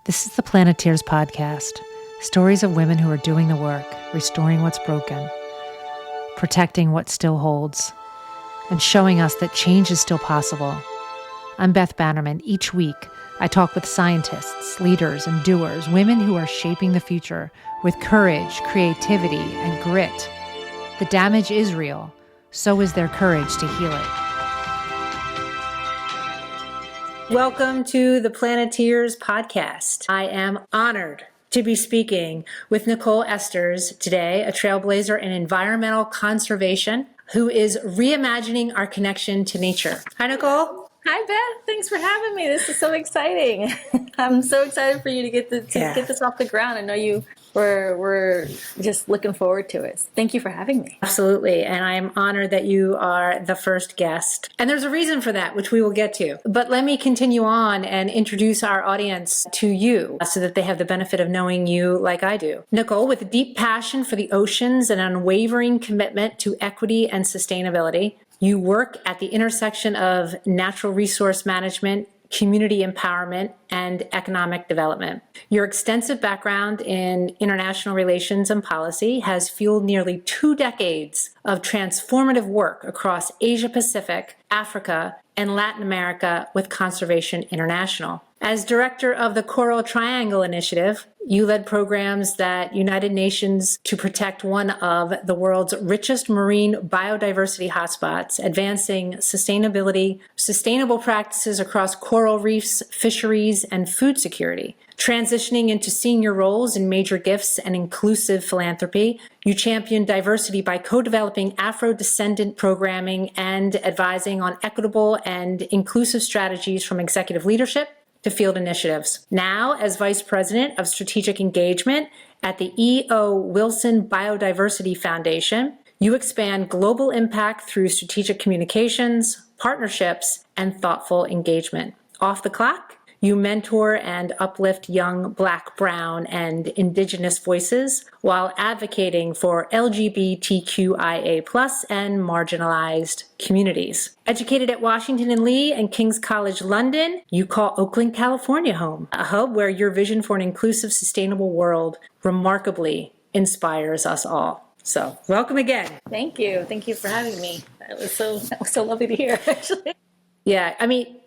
This is the Planeteers Podcast. Stories of women who are doing the work, restoring what's broken, protecting what still holds, and showing us that change is still possible. I'm Beth Bannerman. Each week, I talk with scientists, leaders, and doers, women who are shaping the future with courage, creativity, and grit. The damage is real. So is their courage to heal it. Welcome to the Planeteers Podcast. I am honored to be speaking with Niquole Esters today, a trailblazer in environmental conservation who is reimagining our connection to nature. Hi, Niquole. Hi, Beth. Thanks for having me. This is so exciting. I'm so excited for you to get this off the ground. I know you we're just looking forward to it. Thank you for having me. Absolutely. And I'm honored that you are the first guest. And there's a reason for that, which we will get to. But let me continue on and introduce our audience to you so that they have the benefit of knowing you like I do. Niquole, with a deep passion for the oceans and unwavering commitment to equity and sustainability, you work at the intersection of natural resource management, community empowerment, and economic development. Your extensive background in international relations and policy has fueled nearly 2 decades of transformative work across Asia Pacific, Africa, and Latin America with Conservation International. As director of the Coral Triangle Initiative, you led programs that united nations to protect one of the world's richest marine biodiversity hotspots, advancing sustainable practices across coral reefs, fisheries, and food security. Transitioning into senior roles in major gifts and inclusive philanthropy, you championed diversity by co-developing Afro-descendant programming and advising on equitable and inclusive strategies from executive leadership to field initiatives. Now, as Vice President of Strategic Engagement at the E.O. Wilson Biodiversity Foundation, you expand global impact through strategic communications, partnerships, and thoughtful engagement. Off the clock, you mentor and uplift young Black, Brown, and Indigenous voices while advocating for LGBTQIA+ and marginalized communities. Educated at Washington and Lee and King's College London, you call Oakland, California home, a hub where your vision for an inclusive, sustainable world remarkably inspires us all. So, welcome again. Thank you. Thank you for having me. That was so lovely to hear, actually. Yeah, I mean,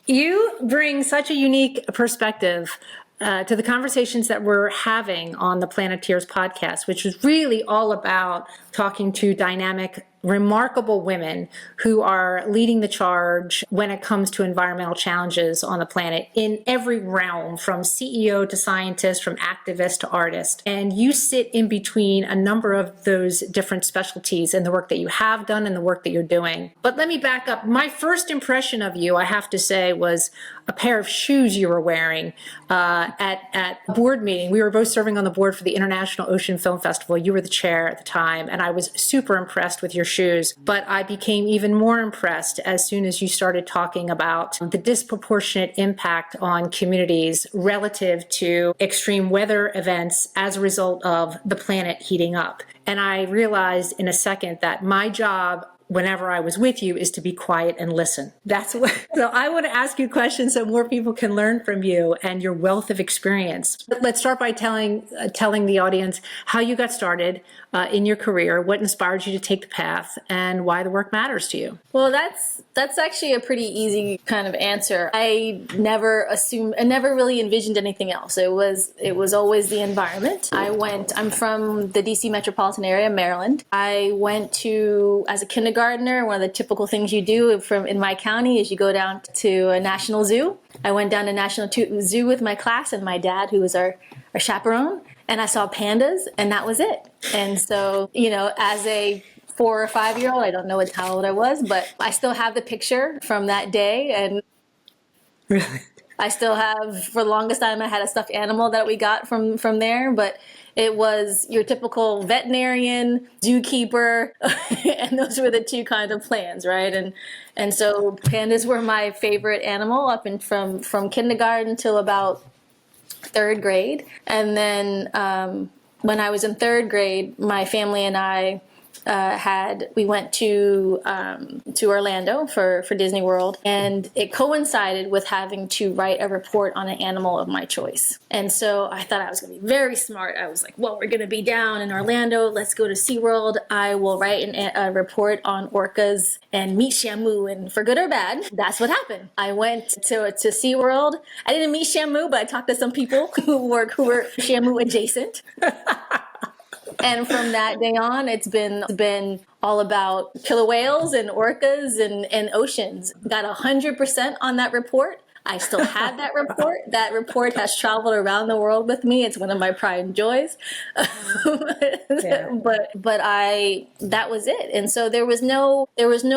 you bring such a unique perspective to the conversations that we're having on the Planeteers Podcast, which is really all about talking to dynamic, remarkable women who are leading the charge when it comes to environmental challenges on the planet in every realm, from CEO to scientist, from activist to artist. And you sit in between a number of those different specialties in the work that you have done and the work that you're doing. But let me back up. My first impression of you, I have to say, was a pair of shoes you were wearing at a board meeting. We were both serving on the board for the International Ocean Film Festival. You were the chair at the time, and I was super impressed with your shoes. But I became even more impressed as soon as you started talking about the disproportionate impact on communities relative to extreme weather events as a result of the planet heating up. And I realized in a second that my job whenever I was with you is to be quiet and listen. So I want to ask you questions so more people can learn from you and your wealth of experience. But let's start by telling the audience how you got started in your career, what inspired you to take the path, and why the work matters to you. Well, that's actually a pretty easy kind of answer. I never really envisioned anything else. It was always the environment. I'm from the DC metropolitan area, Maryland. I went to, as a kindergartner, one of the typical things you do in my county is you go down to a national zoo. I went down to National Zoo with my class and my dad, who was our chaperone, and I saw pandas, and that was it. And so, as a 4 or 5 year old, I don't know how old I was, but I still have the picture from that day. And really, I still have, for the longest time, I had a stuffed animal that we got from there, but it was your typical veterinarian, zookeeper, and those were the two kind of plans, right? And so pandas were my favorite animal from kindergarten till about 3rd grade. And then when I was in 3rd grade, my family and I we went to Orlando for Disney World, and it coincided with having to write a report on an animal of my choice. And so I thought I was going to be very smart. I was like, well, we're going to be down in Orlando. Let's go to SeaWorld. I will write a report on orcas and meet Shamu. And for good or bad, that's what happened. I went to SeaWorld. I didn't meet Shamu, but I talked to some people who were Shamu adjacent. And from that day on, it's been all about killer whales and orcas and oceans. Got 100% on that report. I still have that report. That report has traveled around the world with me. It's one of my pride and joys. Yeah. But that was it. And so there was no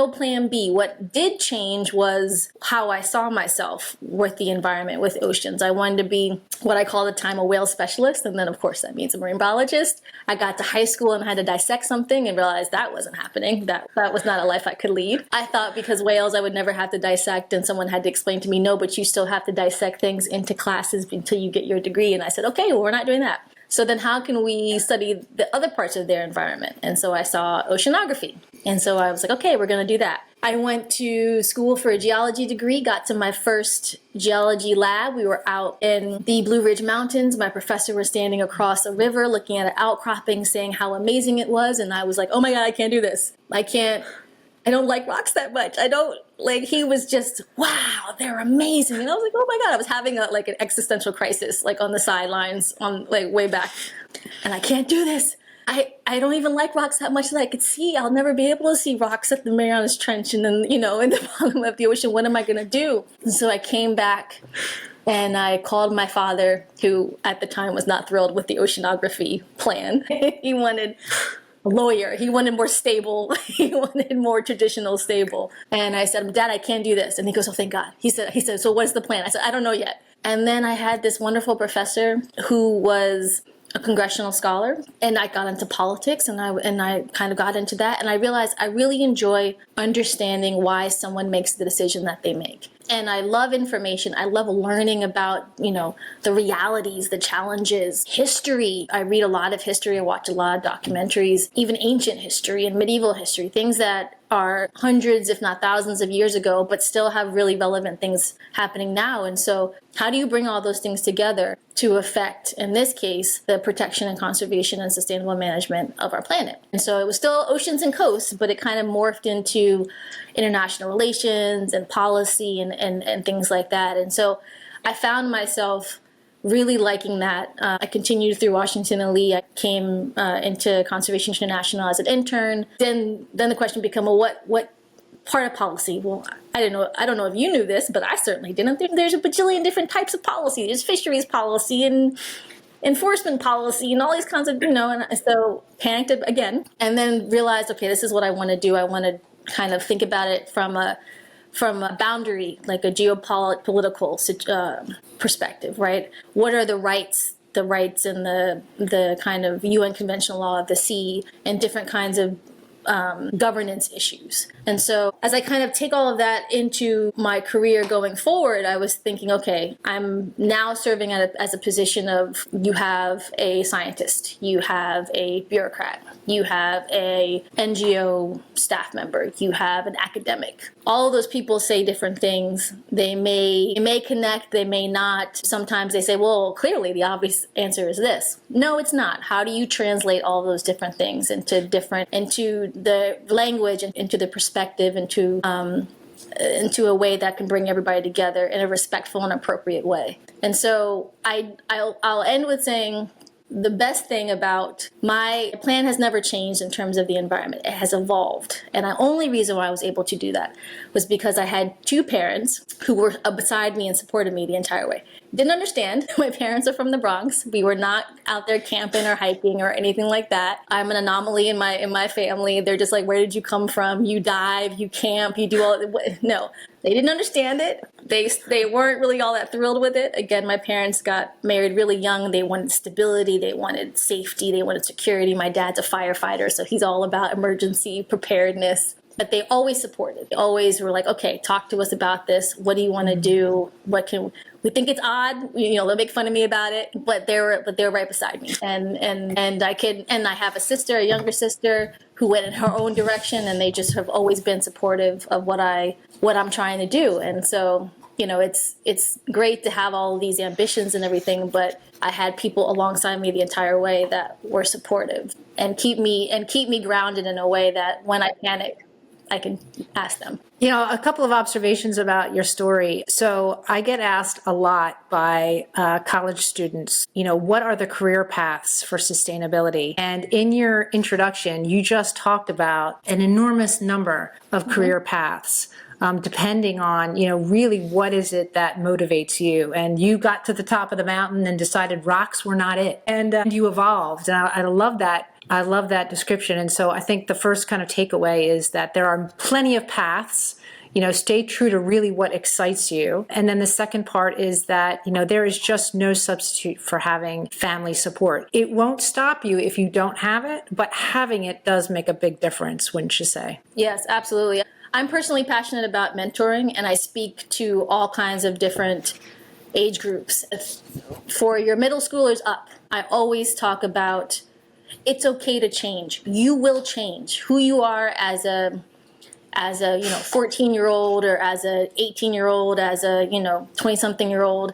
plan B. What did change was how I saw myself with the environment, with oceans. I wanted to be what I call at the time a whale specialist. And then of course that means a marine biologist. I got to high school and had to dissect something and realized that wasn't happening. That was not a life I could lead. I thought because whales I would never have to dissect, and someone had to explain to me, no, but you still have to dissect things into classes until you get your degree. And I said, okay, well, we're not doing that. So then how can we study the other parts of their environment? And so I saw oceanography. And so I was like, okay, we're going to do that. I went to school for a geology degree, got to my first geology lab. We were out in the Blue Ridge Mountains. My professor was standing across a river looking at an outcropping, saying how amazing it was. And I was like, oh my God, I can't do this. I don't like rocks that much. He was just, wow, they're amazing. And I was like, oh my God, I was having an existential crisis, on the sidelines way back. And I can't do this. I don't even like rocks that much that I could see. I'll never be able to see rocks at the Marianas Trench and then, in the bottom of the ocean. What am I going to do? And so I came back and I called my father, who at the time was not thrilled with the oceanography plan. He wanted a lawyer. He wanted more stable. He wanted more traditional stable. And I said, Dad, I can't do this. And he goes, oh, thank God. He said, so what's the plan? I said, I don't know yet. And then I had this wonderful professor who was a congressional scholar, and I got into politics, and I kind of got into that, and I realized I really enjoy understanding why someone makes the decision that they make. And I love information. I love learning about, the realities, the challenges, history. I read a lot of history. I watch a lot of documentaries, even ancient history and medieval history, things that are hundreds, if not thousands of years ago, but still have really relevant things happening now. And so how do you bring all those things together to affect, in this case, the protection and conservation and sustainable management of our planet? And so it was still oceans and coasts, but it kind of morphed into international relations and policy and things like that. And so I found myself really liking that. I continued through Washington and Lee. I came into Conservation International as an intern. Then the question became, well, what part of policy? Well, I don't know if you knew this, but I certainly didn't. There's a bajillion different types of policy. There's fisheries policy and enforcement policy and all these kinds of, and so panicked again, and then realized, okay, this is what I want to do. I want to kind of think about it from a boundary, like a geopolitical perspective, right? What are the rights and the kind of UN conventional law of the sea and different kinds of governance issues. And so as I kind of take all of that into my career going forward, I was thinking, okay, I'm now serving as a position of, you have a scientist, you have a bureaucrat, you have a NGO staff member, you have an academic. All of those people say different things. They may connect, they may not. Sometimes they say, well, clearly the obvious answer is this. No, it's not. How do you translate all those different things into the language and into the perspective, into a way that can bring everybody together in a respectful and appropriate way? And so I'll end with saying, the best thing about my plan has never changed in terms of the environment. It has evolved. And the only reason why I was able to do that was because I had two parents who were beside me and supported me the entire way. Didn't understand. My parents are from the Bronx. We were not out there camping or hiking or anything like that. I'm an anomaly in my family. They're just like, where did you come from? You dive, you camp, you do all. No, they didn't understand it. They weren't really all that thrilled with it. Again, my parents got married really young. They wanted stability. They wanted safety. They wanted security. My dad's a firefighter, so he's all about emergency preparedness. But they always supported. They always were like, okay, talk to us about this. What do you want to do? we think it's odd, they'll make fun of me about it, but they're right beside me. And I have a younger sister who went in her own direction, and they just have always been supportive of what I'm trying to do. And so, it's great to have all these ambitions and everything, but I had people alongside me the entire way that were supportive and keep me grounded in a way that when I panic, I can ask them. A couple of observations about your story. So I get asked a lot by college students, what are the career paths for sustainability? And in your introduction, you just talked about an enormous number of career paths. Depending on, really what is it that motivates you. And you got to the top of the mountain and decided rocks were not it. And you evolved. And I love that. I love that description. And so I think the first kind of takeaway is that there are plenty of paths. Stay true to really what excites you. And then the second part is that, there is just no substitute for having family support. It won't stop you if you don't have it, but having it does make a big difference, wouldn't you say? Yes, absolutely. I'm personally passionate about mentoring, and I speak to all kinds of different age groups. For your middle schoolers up, I always talk about it's okay to change. You will change. Who you are as a 14-year-old or as a 18-year-old, as a 20-something-year-old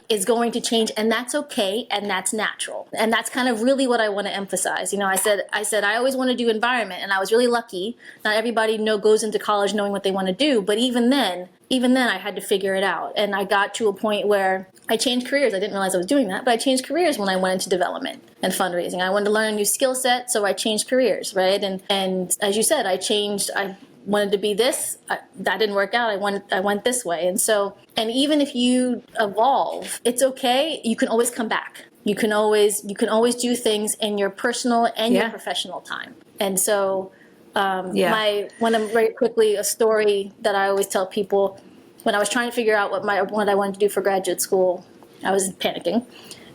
is going to change, and that's okay, and that's natural. And that's kind of really what I want to emphasize. I said I always want to do environment, and I was really lucky. Not everybody goes into college knowing what they want to do, but even then I had to figure it out. And I got to a point where I changed careers. I didn't realize I was doing that, but I changed careers when I went into development and fundraising. I wanted to learn a new skill set, so I changed careers, right? And as you said, I wanted to be this, that didn't work out. I went this way. And even if you evolve, it's okay. You can always come back. You can always do things in your personal and your professional time. And so, very quickly, a story that I always tell people, when I was trying to figure out what I wanted to do for graduate school, I was panicking.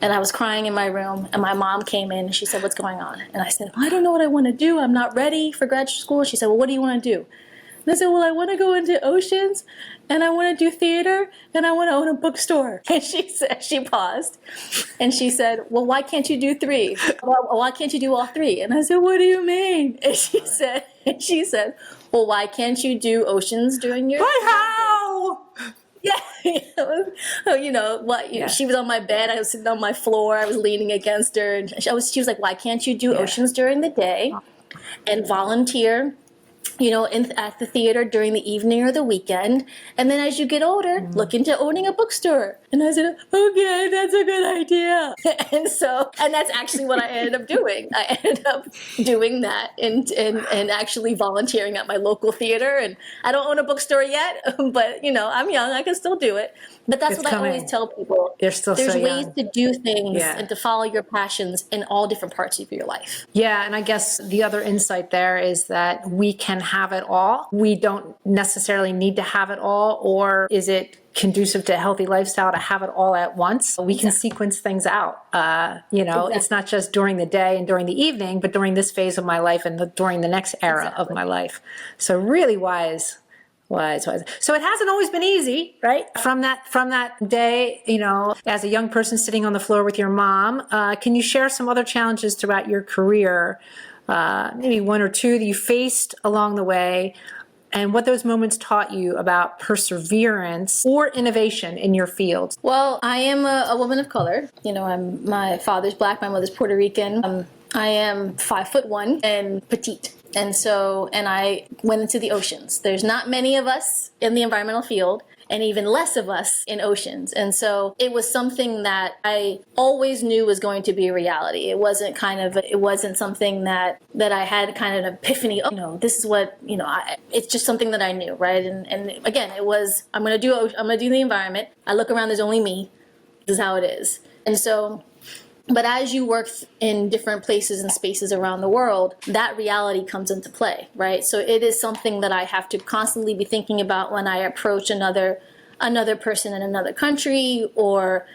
And I was crying in my room, and my mom came in and she said, "What's going on?" And I said, "I don't know what I want to do. I'm not ready for graduate school." She said, "Well, what do you want to do?" And I said, "Well, I want to go into oceans, and I want to do theater, and I want to own a bookstore." And she paused, and she said, "Well, why can't you do three? Why can't you do all three?" And I said, "What do you mean?" And she said, "Well, why can't you do oceans during your..." But how? Yeah, she was on my bed. I was sitting on my floor. I was leaning against her, and she was like, "Why can't you do oceans during the day and volunteer, at the theater during the evening or the weekend? And then as you get older, look into owning a bookstore." And I said, "Okay, that's a good idea." And that's actually what I ended up doing. I ended up doing that and actually volunteering at my local theater. And I don't own a bookstore yet, but I'm young. I can still do it. But that's what I always tell people. There's ways to do things and to follow your passions in all different parts of your life. Yeah, and I guess the other insight there is that we can have it all. We don't necessarily need to have it all, or is it conducive to a healthy lifestyle to have it all at once? We can sequence things out. It's not just during the day and during the evening, but during this phase of my life and during the next era of my life. So really wise. So it hasn't always been easy, right? From that day, as a young person sitting on the floor with your mom, can you share some other challenges throughout your career, maybe one or two that you faced along the way, and what those moments taught you about perseverance or innovation in your field? Well, I am a woman of color. My father's Black, my mother's Puerto Rican. I am 5'1" and petite. And I went into the oceans. There's not many of us in the environmental field, and even less of us in oceans. And so it was something that I always knew was going to be a reality. It wasn't something that I had kind of an epiphany. This is what, it's just something that I knew, right? And again, it was, I'm going to do the environment. I look around, there's only me. This is how it is. And so, but as you work in different places and spaces around the world, that reality comes into play, right? So it is something that I have to constantly be thinking about when I approach another person in another country, or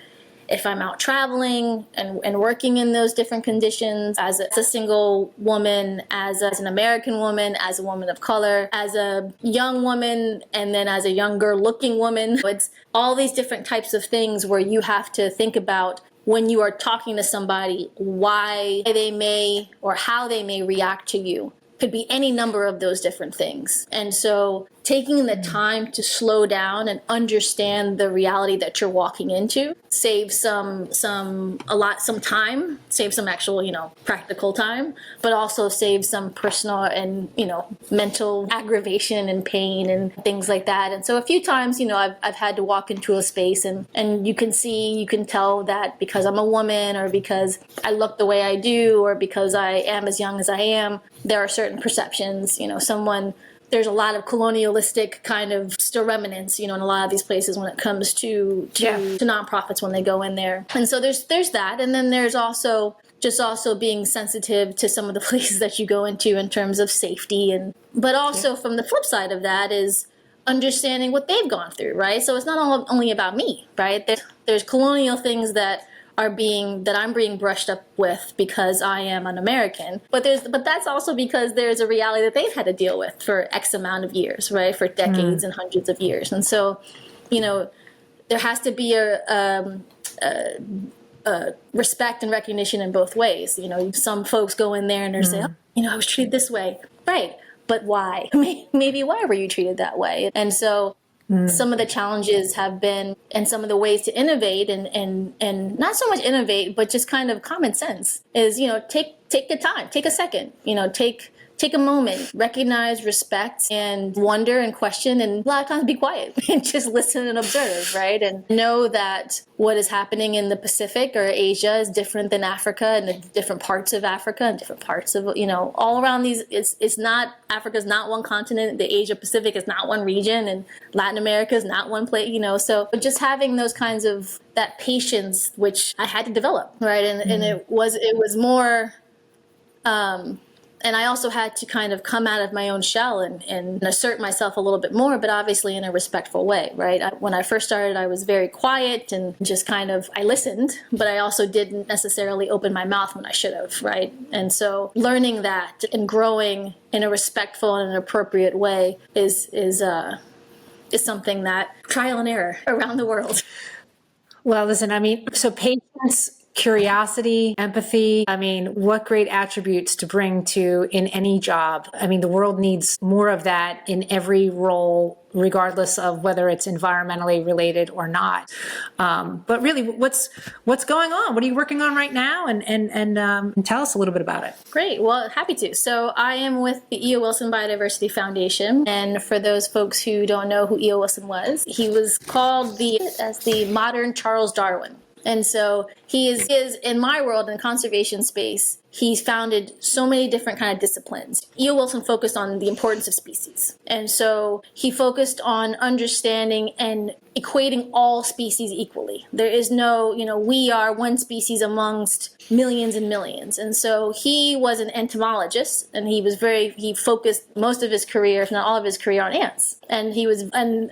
if I'm out traveling and working in those different conditions as a single woman, as an American woman, as a woman of color, as a young woman, and then as a younger looking woman. It's all these different types of things where you have to think about when you are talking to somebody, why they may or how they may react to you. Could be any number of those different things. And so taking the time to slow down and understand the reality that you're walking into saves some time, saves some actual, practical time, but also saves some personal and, mental aggravation and pain and things like that. And so a few times, I've had to walk into a space and you can tell that because I'm a woman or because I look the way I do or because I am as young as I am, there are certain perceptions, there's a lot of colonialistic kind of still remnants, in a lot of these places when it comes to nonprofits when they go in there. And so there's that. And then there's also being sensitive to some of the places that you go into in terms of safety. But also from the flip side of that is understanding what they've gone through, right? So it's not only about me, right? There's colonial things that I'm being brushed up with because I am an American. But that's also because there's a reality that they've had to deal with for X amount of years, right? For decades and hundreds of years. And so, there has to be a respect and recognition in both ways. Some folks go in there and they say, I was treated this way. Right. But why? Maybe why were you treated that way? And so some of the challenges have been, and some of the ways to innovate and not so much innovate, but just kind of common sense is, take the time, take a second, take a moment, recognize, respect, and wonder and question, and a lot of times be quiet and just listen and observe, right? And know that what is happening in the Pacific or Asia is different than Africa and the different parts of Africa and different parts of, all around these. It's not, Africa's not one continent, the Asia Pacific is not one region, and Latin America is not one place, so just having those kinds of, that patience, which I had to develop, right? And it was more, and I also had to kind of come out of my own shell and assert myself a little bit more, but obviously in a respectful way, right? When I first started, I was very quiet and just I listened, but I also didn't necessarily open my mouth when I should have, right? And so learning that and growing in a respectful and an appropriate way is something that trial and error around the world. Well, listen, so patience, curiosity, empathy. What great attributes to bring to in any job. The world needs more of that in every role, regardless of whether it's environmentally related or not. But really, what's going on? What are you working on right now? And tell us a little bit about it. Great. Well, happy to. So I am with the E.O. Wilson Biodiversity Foundation. And for those folks who don't know who E.O. Wilson was, he was called as the modern Charles Darwin. And so he is in my world, in conservation space, he's founded so many different kind of disciplines. E.O. Wilson focused on the importance of species. And so he focused on understanding and equating all species equally. There is no, we are one species amongst millions and millions. And so he was an entomologist, and he focused most of his career, if not all of his career, on ants. And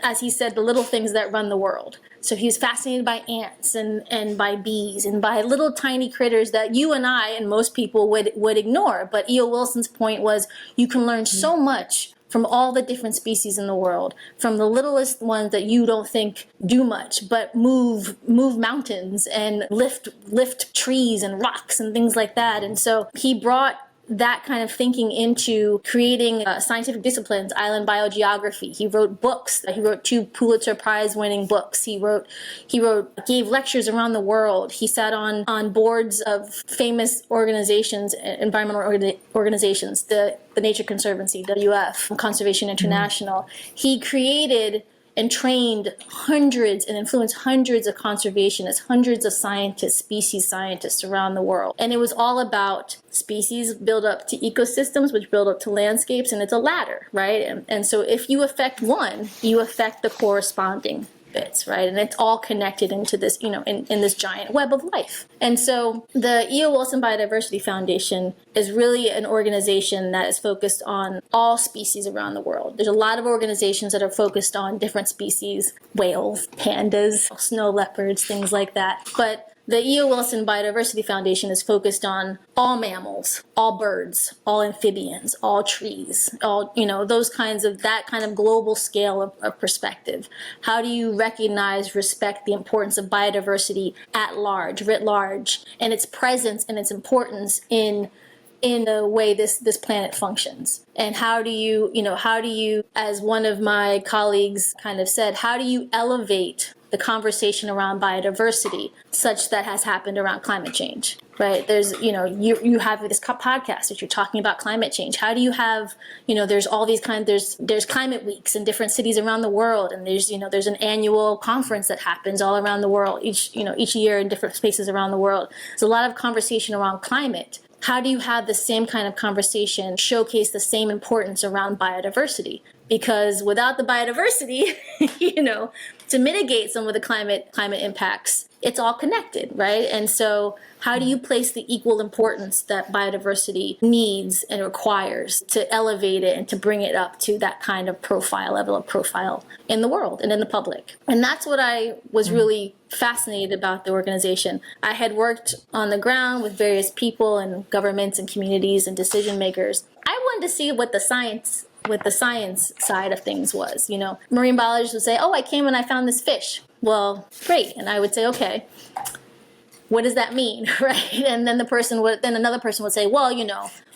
as he said, the little things that run the world. So he was fascinated by ants and by bees and by little tiny critters that you and I and most people would ignore. But E.O. Wilson's point was you can learn so much from all the different species in the world, from the littlest ones that you don't think do much, but move mountains and lift trees and rocks and things like that. And so he brought that kind of thinking into creating scientific disciplines, island biogeography. He wrote books. He wrote 2 Pulitzer Prize winning books. He gave lectures around the world. He sat on boards of famous organizations, environmental organizations, the Nature Conservancy, WWF, Conservation International. He created and trained hundreds and influenced hundreds of conservationists, hundreds of scientists, species scientists around the world. And it was all about species build up to ecosystems, which build up to landscapes, and it's a ladder, right? And so if you affect one, you affect the corresponding bits, right? And it's all connected into this, in this giant web of life. And so the E.O. Wilson Biodiversity Foundation is really an organization that is focused on all species around the world. There's a lot of organizations that are focused on different species, whales, pandas, snow leopards, things like that. But the E.O. Wilson Biodiversity Foundation is focused on all mammals, all birds, all amphibians, all trees, all, that kind of global scale of perspective. How do you recognize, respect the importance of biodiversity at large, writ large, and its presence and its importance in the way this planet functions? And how do you, as one of my colleagues kind of said, how do you elevate the conversation around biodiversity such that has happened around climate change, right? There's, you have this podcast that you're talking about climate change. How do you have, there's all these there's climate weeks in different cities around the world. And there's an annual conference that happens all around the world each year in different spaces around the world. There's a lot of conversation around climate. How do you have the same kind of conversation showcase the same importance around biodiversity? Because without the biodiversity, to mitigate some of the climate impacts, it's all connected, right? And so how do you place the equal importance that biodiversity needs and requires to elevate it and to bring it up to that kind of level of profile in the world and in the public? And that's what I was really fascinated about the organization. I had worked on the ground with various people and governments and communities and decision makers. I wanted to see what the science side of things was. Marine biologists would say, oh, I came and I found this fish. Well, great. And I would say, okay, what does that mean, right? And then another person would say, well,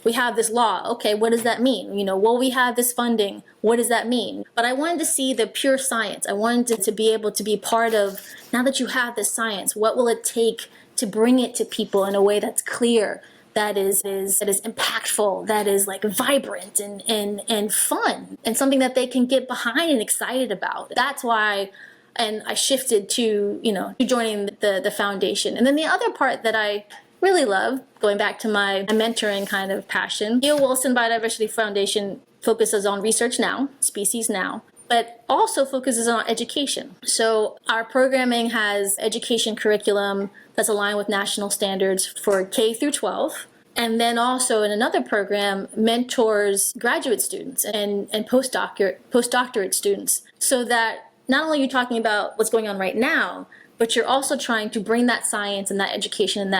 we have this law. Okay, what does that mean? Well, we have this funding. What does that mean? But I wanted to see the pure science. I wanted to be able to be part of, now that you have this science, what will it take to bring it to people in a way that's clear, that is impactful, that is like vibrant and fun, and something that they can get behind and excited about. That's why, and I shifted to joining the foundation. And then the other part that I really love, going back to my mentoring kind of passion, E.O. Wilson Biodiversity Foundation focuses on research now, species now, but also focuses on education. So our programming has education curriculum that's aligned with national standards for K through 12. And then also in another program, mentors graduate students and postdoctorate students, so that not only are you talking about what's going on right now, but you're also trying to bring that science and that education and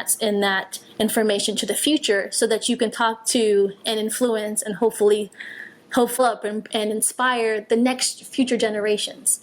that information to the future, so that you can talk to and influence and hopefully up and inspire the next future generations.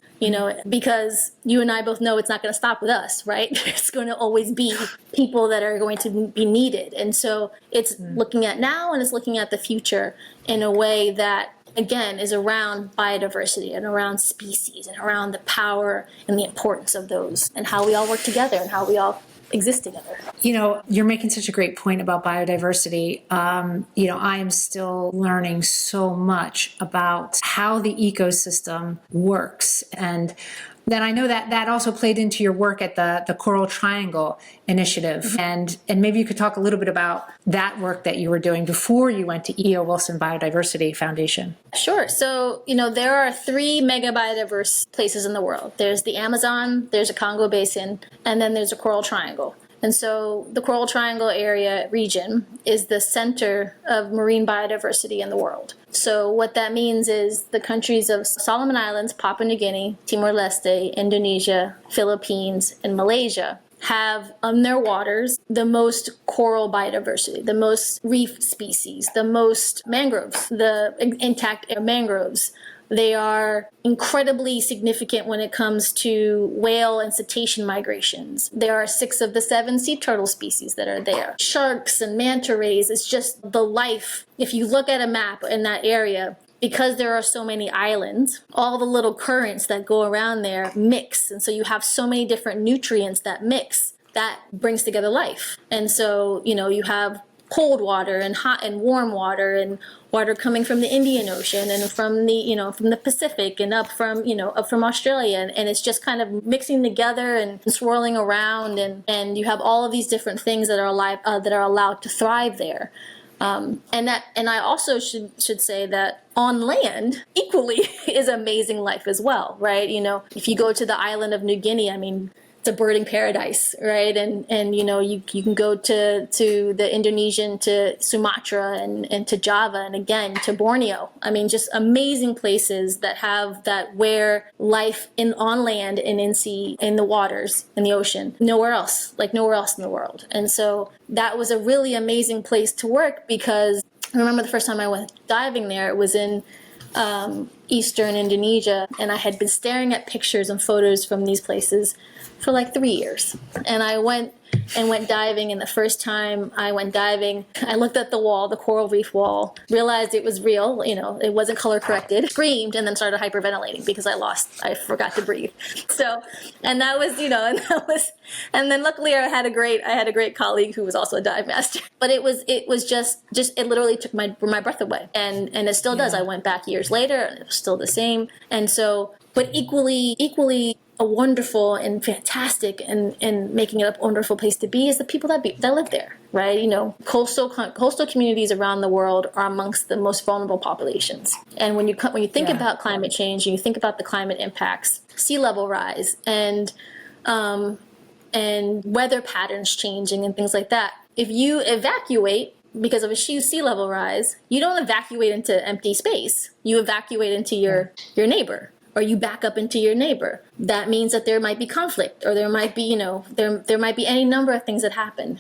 Because you and I both know it's not going to stop with us, right? It's going to always be people that are going to be needed. And so it's looking at now and it's looking at the future in a way that, again, is around biodiversity and around species and around the power and the importance of those, and how we all work together and how we all exist together. You're making such a great point about biodiversity. I am still learning so much about how the ecosystem works. And then I know that also played into your work at the Coral Triangle Initiative. Mm-hmm. And maybe you could talk a little bit about that work that you were doing before you went to E.O. Wilson Biodiversity Foundation. Sure. So, there are 3 mega biodiverse places in the world. There's the Amazon, there's a Congo Basin, and then there's a Coral Triangle. And so the Coral Triangle region is the center of marine biodiversity in the world. So what that means is the countries of Solomon Islands, Papua New Guinea, Timor-Leste, Indonesia, Philippines, and Malaysia have on their waters the most coral biodiversity, the most reef species, the most mangroves, the intact mangroves. They are incredibly significant when it comes to whale and cetacean migrations. There are 6 of the 7 sea turtle species that are there. Sharks and manta rays, it's just the life. If you look at a map in that area, because there are so many islands, all the little currents that go around there mix. And so you have so many different nutrients that mix, that brings together life. And so, you have cold water and hot and warm water, and water coming from the Indian Ocean and from the Pacific and up from Australia, and it's just kind of mixing together and swirling around, and you have all of these different things that are alive, that are allowed to thrive there. And I also should say that on land equally is amazing life as well, right? If you go to the island of New Guinea, I mean, it's a birding paradise, right? And you can go to the Indonesian, to Sumatra, and to Java, and again to Borneo. I mean, just amazing places that have that, where life on land and in sea, in the waters, in the ocean, nowhere else in the world. And so that was a really amazing place to work, because I remember the first time I went diving there, it was in eastern Indonesia, and I had been staring at pictures and photos from these places for like 3 years. And I went diving, and the first time I went diving, I looked at the wall, the coral reef wall, realized it was real, it wasn't color corrected, screamed, and then started hyperventilating because I forgot to breathe. So, and that was, and then luckily I had a great colleague who was also a dive master. But it was just it literally took my breath away. And it still does. I went back years later and it was still the same. And so, but equally a wonderful and fantastic and making it a wonderful place to be is the people that live there, right? Coastal communities around the world are amongst the most vulnerable populations. And when you think about climate change, and you think about the climate impacts, sea level rise, and weather patterns changing and things like that, if you evacuate because of a huge sea level rise, you don't evacuate into empty space. You evacuate into your neighbor, or you back up into your neighbor. That means that there might be conflict, or there might be, there might be any number of things that happen.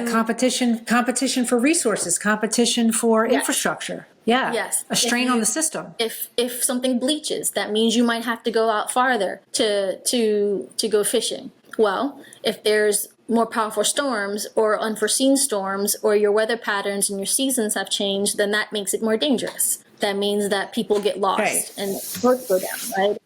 Competition for resources, competition for infrastructure. Yeah. Yes. A strain on the system. If something bleaches, that means you might have to go out farther to go fishing. Well, if there's more powerful storms or unforeseen storms, or your weather patterns and your seasons have changed, then that makes it more dangerous. That means that people get lost and boats go down, right?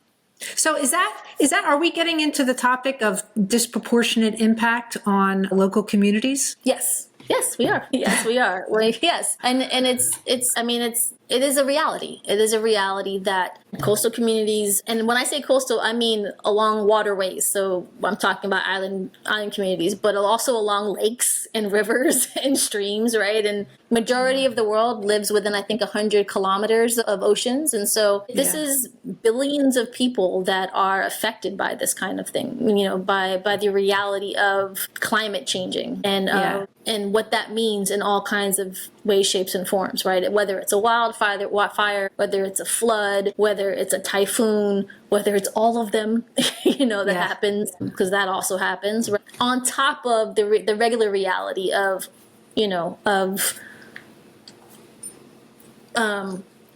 So is that, are we getting into the topic of disproportionate impact on local communities? Yes. Yes, we are. Yes, we are. Yes. And it is a reality. It is a reality that coastal communities, and when I say coastal, I mean along waterways. So I'm talking about island communities, but also along lakes and rivers and streams, right? And majority of the world lives within, I think, 100 kilometers of oceans. And so this is billions of people that are affected by this kind of thing, by the reality of climate changing and what that means in all kinds of ways, shapes, and forms, right? Whether it's a wildfire, whether it's a flood, whether it's a typhoon, whether it's all of them, that happens, because that also happens, right? On top of the regular reality of,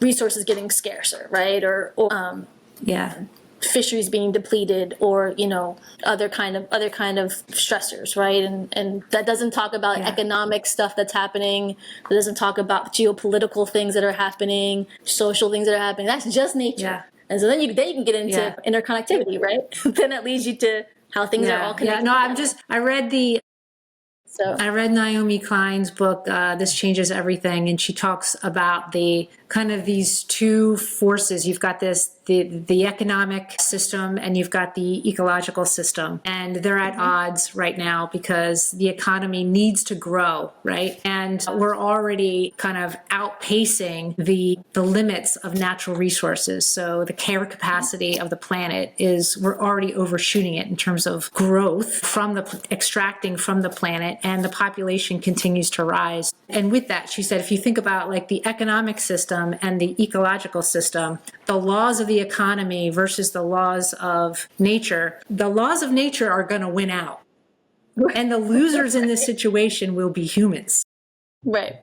resources getting scarcer, right? Or fisheries being depleted, or other kind of stressors, right? And that doesn't talk about economic stuff that's happening. It doesn't talk about geopolitical things that are happening, social things that are happening. That's just nature. And so then you can get into interconnectivity, right? Then it leads you to how things are all connected. I read Naomi Klein's book, This Changes Everything, and she talks about the kind of these two forces. You've got the economic system, and you've got the ecological system, and they're at odds right now because the economy needs to grow, right? And we're already kind of outpacing the limits of natural resources. So the care capacity of the planet we're already overshooting it in terms of growth extracting from the planet, and the population continues to rise. And with that, she said, if you think about like the economic system and the ecological system, the laws of the economy versus the laws of nature, the laws of nature are going to win out. And the losers in this situation will be humans. Right.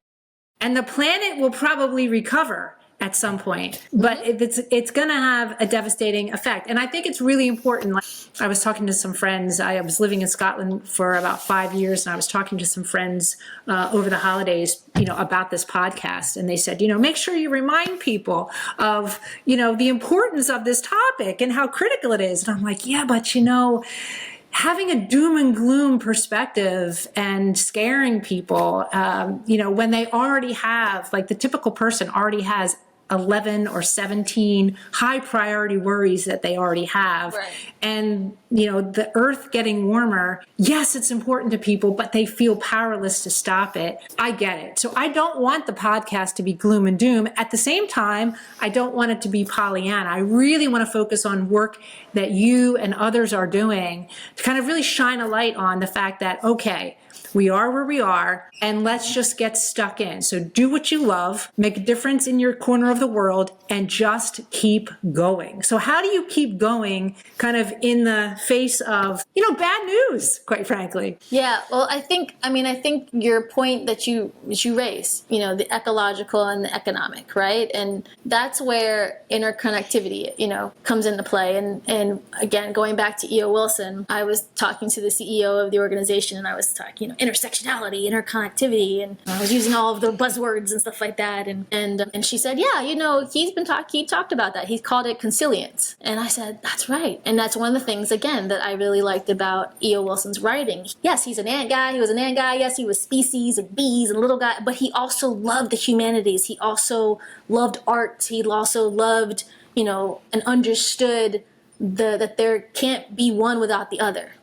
And the planet will probably recover at some point, but it's going to have a devastating effect. And I think it's really important. Like, I was talking to some friends. I was living in Scotland for about 5 years, and I was talking to some friends over the holidays, about this podcast. And they said, make sure you remind people of, the importance of this topic and how critical it is. And I'm like, yeah, but having a doom and gloom perspective and scaring people, when they already have, like the typical person already has 11 or 17 high priority worries that they already have. Right. And, the earth getting warmer, yes, it's important to people, but they feel powerless to stop it. I get it. So I don't want the podcast to be gloom and doom. At the same time, I don't want it to be Pollyanna. I really want to focus on work that you and others are doing to kind of really shine a light on the fact that, okay, we are where we are, and let's just get stuck in. So do what you love, make a difference in your corner of the world, and just keep going. So how do you keep going kind of in the face of, bad news, quite frankly? Yeah, well, I think your point that you raise, the ecological and the economic, right? And that's where interconnectivity, comes into play. And again, going back to E.O. Wilson, I was talking to the CEO of the organization, and I was talking, intersectionality, interconnectivity, and I was using all of the buzzwords and stuff like that. And she said, yeah, he talked about that. He called it consilience. And I said, that's right. And that's one of the things, again, that I really liked about E.O. Wilson's writing. Yes, he's an ant guy. He was an ant guy. Yes, he was species and bees and little guy, but he also loved the humanities. He also loved art. He also loved, and understood that there can't be one without the other.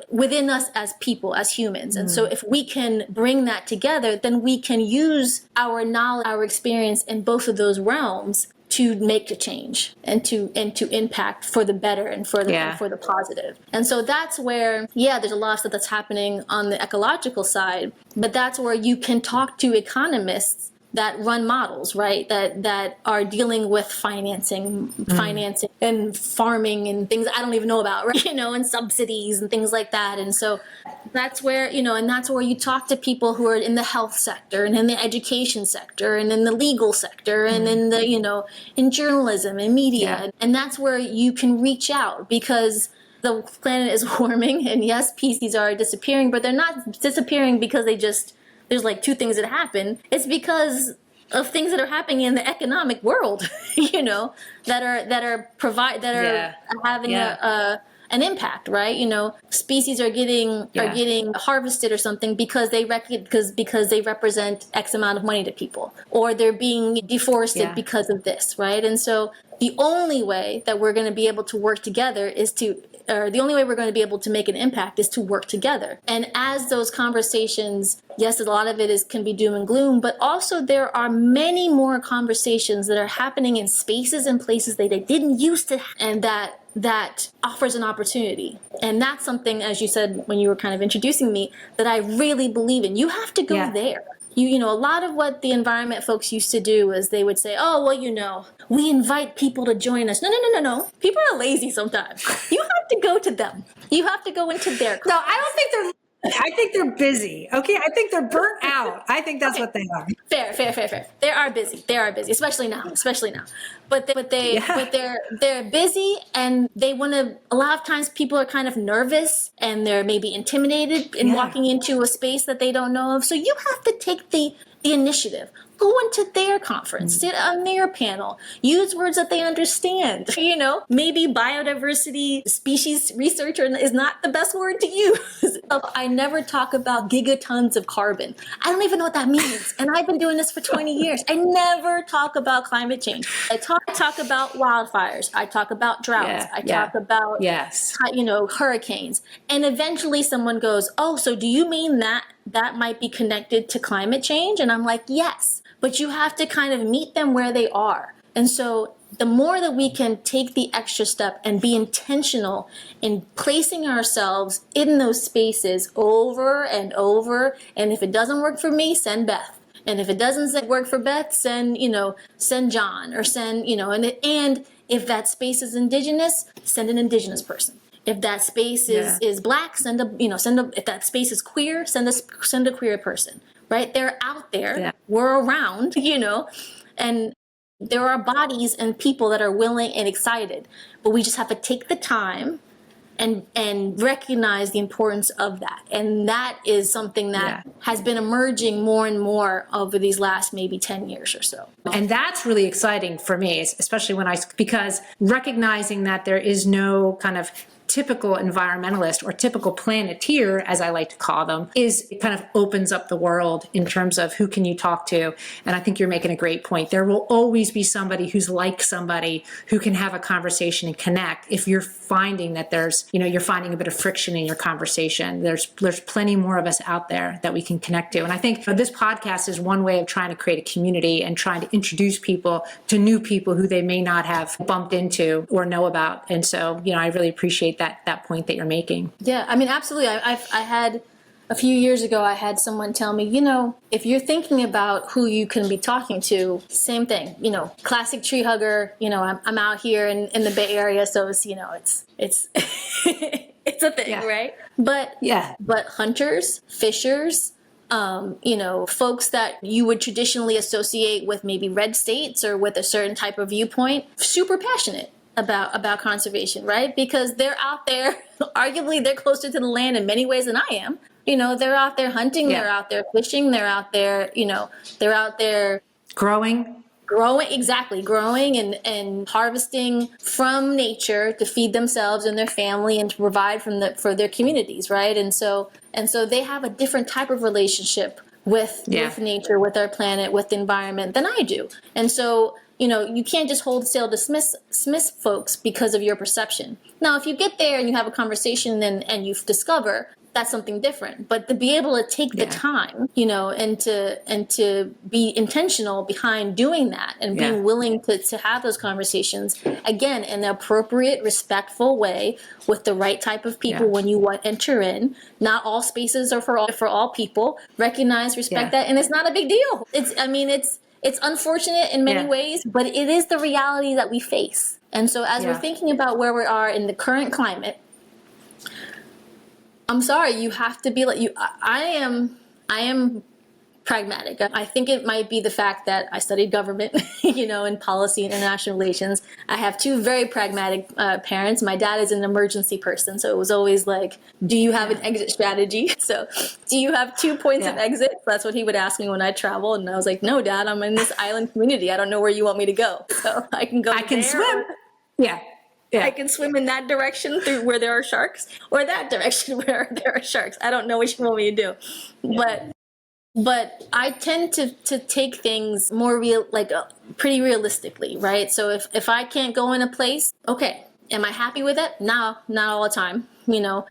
Within us as people, as humans. And so if we can bring that together, then we can use our knowledge, our experience in both of those realms to make a change and to impact for the better and for the positive. And so that's where, there's a lot of stuff that's happening on the ecological side, but that's where you can talk to economists that run models, right? That are dealing with financing and farming and things I don't even know about, right? And subsidies and things like that. And so that's where, and that's where you talk to people who are in the health sector and in the education sector and in the legal sector and in the, in journalism and media. Yeah. And that's where you can reach out, because the planet is warming, and yes, species are disappearing, but they're not disappearing because there's like two things that happen. It's because of things that are happening in the economic world, that are having an impact, right? Species are getting harvested or something because they represent X amount of money to people, or they're being deforested because of this, right? And so the only way that we're going to be able to work together the only way we're going to be able to make an impact is to work together. And as those conversations, yes, a lot of it can be doom and gloom, but also there are many more conversations that are happening in spaces and places that they didn't used to, and that offers an opportunity. And that's something, as you said when you were kind of introducing me, that I really believe in. You have to go there. A lot of what the environment folks used to do is they would say, oh, well, we invite people to join us. No. People are lazy sometimes. You have to go to them. You have to go into their class. No, I think they're busy. Okay. I think they're burnt out. I think that's what they are. Fair. They are busy, especially now. But they're busy, and they want to, a lot of times people are kind of nervous and they're maybe intimidated in walking into a space that they don't know of. So you have to take the initiative. Go into their conference, sit on their panel, use words that they understand. Maybe biodiversity species researcher is not the best word to use. I never talk about gigatons of carbon. I don't even know what that means. And I've been doing this for 20 years. I never talk about climate change. I talk about wildfires. I talk about droughts. I talk about, hurricanes. And eventually someone goes, oh, so do you mean that might be connected to climate change? And I'm like, yes. But you have to kind of meet them where they are. And so the more that we can take the extra step and be intentional in placing ourselves in those spaces over and over, and if it doesn't work for me, send Beth. And if it doesn't work for Beth, send John, or send, and if that space is indigenous, send an indigenous person. If that space is black, if that space is queer, send a queer person. Right? They're out there. Yeah. We're around, and there are bodies and people that are willing and excited, but we just have to take the time and recognize the importance of that. And that is something that has been emerging more and more over these last maybe 10 years or so. And that's really exciting for me, especially because recognizing that there is no kind of typical environmentalist or typical planeteer, as I like to call them, is it kind of opens up the world in terms of who can you talk to. And I think you're making a great point. There will always be somebody who's like somebody who can have a conversation and connect. If you're finding that there's, you're finding a bit of friction in your conversation, there's plenty more of us out there that we can connect to. And I think this podcast is one way of trying to create a community and trying to introduce people to new people who they may not have bumped into or know about. And so, I really appreciate that point that you're making. Yeah, I mean, absolutely. I had a few years ago, I had someone tell me, if you're thinking about who you can be talking to, same thing, classic tree hugger, I'm out here in the Bay Area. So it's, it's it's a thing, right? But hunters, fishers, folks that you would traditionally associate with maybe red states or with a certain type of viewpoint, super passionate about conservation, right? Because they're out there, arguably they're closer to the land in many ways than I am. They're out there hunting, they're out there fishing, they're out there, they're out there growing and harvesting from nature to feed themselves and their family and to provide for their communities, right? And so they have a different type of relationship with nature, with our planet, with the environment than I do. And so, you can't just wholesale dismiss folks because of your perception. Now, if you get there and you have a conversation and you discover that's something different. But to be able to take the time, and to be intentional behind doing that and being willing to have those conversations, again, in an appropriate, respectful way with the right type of people when you enter in. Not all spaces are for all people. Recognize, respect that, and it's not a big deal. It's unfortunate in many ways, but it is the reality that we face. And so as we're thinking about where we are in the current climate, I'm sorry, you have to be like you. I am pragmatic. I think it might be the fact that I studied government, and policy and international relations. I have two very pragmatic parents. My dad is an emergency person, so it was always like, do you have an exit strategy? So do you have 2 points of exit? That's what he would ask me when I travel. And I was like, no, Dad, I'm in this island community. I don't know where you want me to go. So I can go. I can swim. I can swim in that direction through where there are sharks, or that direction where there are sharks. I don't know which one you do, but I tend to take things more pretty realistically, right? So if I can't go in a place, okay, am I happy with it? No, not all the time,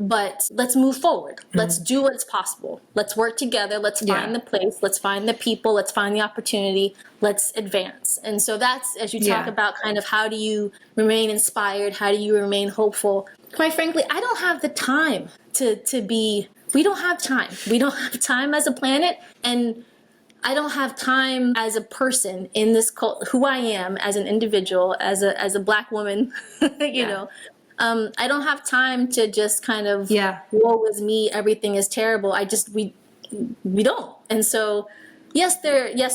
but let's move forward. Mm-hmm. Let's do what's possible. Let's work together. Let's find the place. Let's find the people. Let's find the opportunity. Let's advance. And so that's, as you talk about kind of how do you remain inspired? How do you remain hopeful? Quite frankly, I don't have the time we don't have time. We don't have time as a planet, and I don't have time as a person in this who I am as an individual, as a Black woman, I don't have time to just kind of, woe is me, everything is terrible. We don't. And so, yes,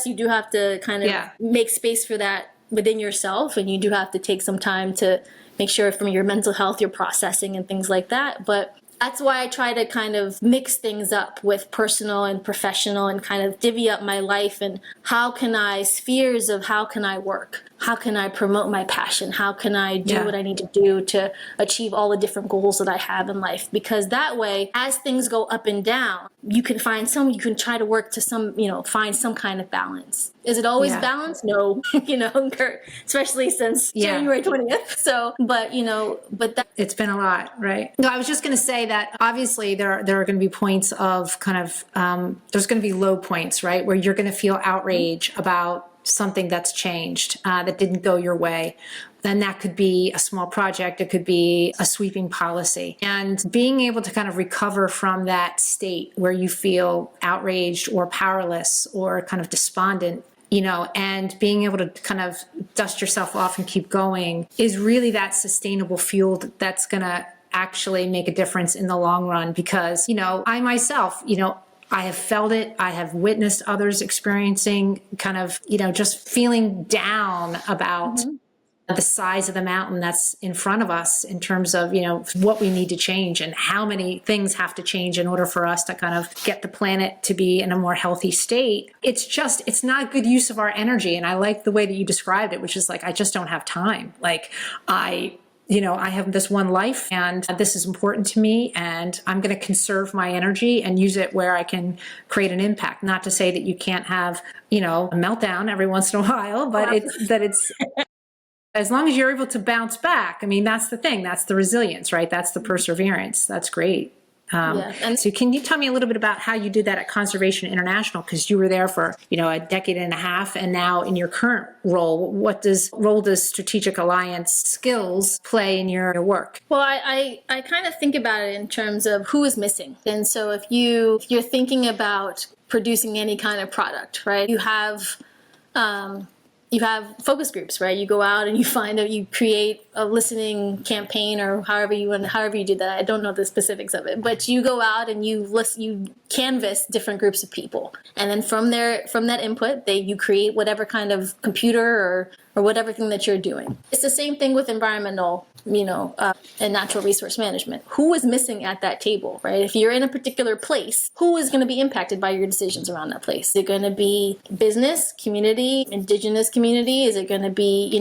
you do have to kind of make space for that within yourself, and you do have to take some time to make sure from your mental health, your processing and things like that. But that's why I try to kind of mix things up with personal and professional and kind of divvy up my life and spheres of how can I work? How can I promote my passion? How can I do what I need to do to achieve all the different goals that I have in life? Because that way, as things go up and down, you can try to work to find some kind of balance. Is it always balanced? No, especially since January 20th. So, but it's been a lot, right? No, I was just going to say that obviously there are going to be points of kind of, there's going to be low points, right? Where you're going to feel outrage about something that's changed, that didn't go your way. Then that could be a small project. It could be a sweeping policy. And being able to kind of recover from that state where you feel outraged or powerless or kind of despondent, and being able to kind of dust yourself off and keep going is really that sustainable fuel that's going to actually make a difference in the long run. Because, I myself, I have felt it. I have witnessed others experiencing kind of, just feeling down about the size of the mountain that's in front of us in terms of, what we need to change and how many things have to change in order for us to kind of get the planet to be in a more healthy state. It's not a good use of our energy. And I like the way that you described it, which is like, I just don't have time. Like I have this one life and this is important to me, and I'm going to conserve my energy and use it where I can create an impact. Not to say that you can't have, a meltdown every once in a while, but it's as long as you're able to bounce back. I mean, that's the thing. That's the resilience, right? That's the perseverance. That's great. So can you tell me a little bit about how you did that at Conservation International? Because you were there for, a decade and a half, and now in your current role, what role does strategic alliance skills play in your work? Well, I kind of think about it in terms of who is missing. And so if you're thinking about producing any kind of product, right, you have focus groups, right? You go out and you create a listening campaign, or however you do that. I don't know the specifics of it, but you go out and you canvas different groups of people, and then from that input, you create whatever kind of computer or whatever thing that you're doing. It's the same thing with environmental, and natural resource management. Who is missing at that table, right? If you're in a particular place, who is going to be impacted by your decisions around that place? Is it going to be business, community, indigenous community? Is it going to be,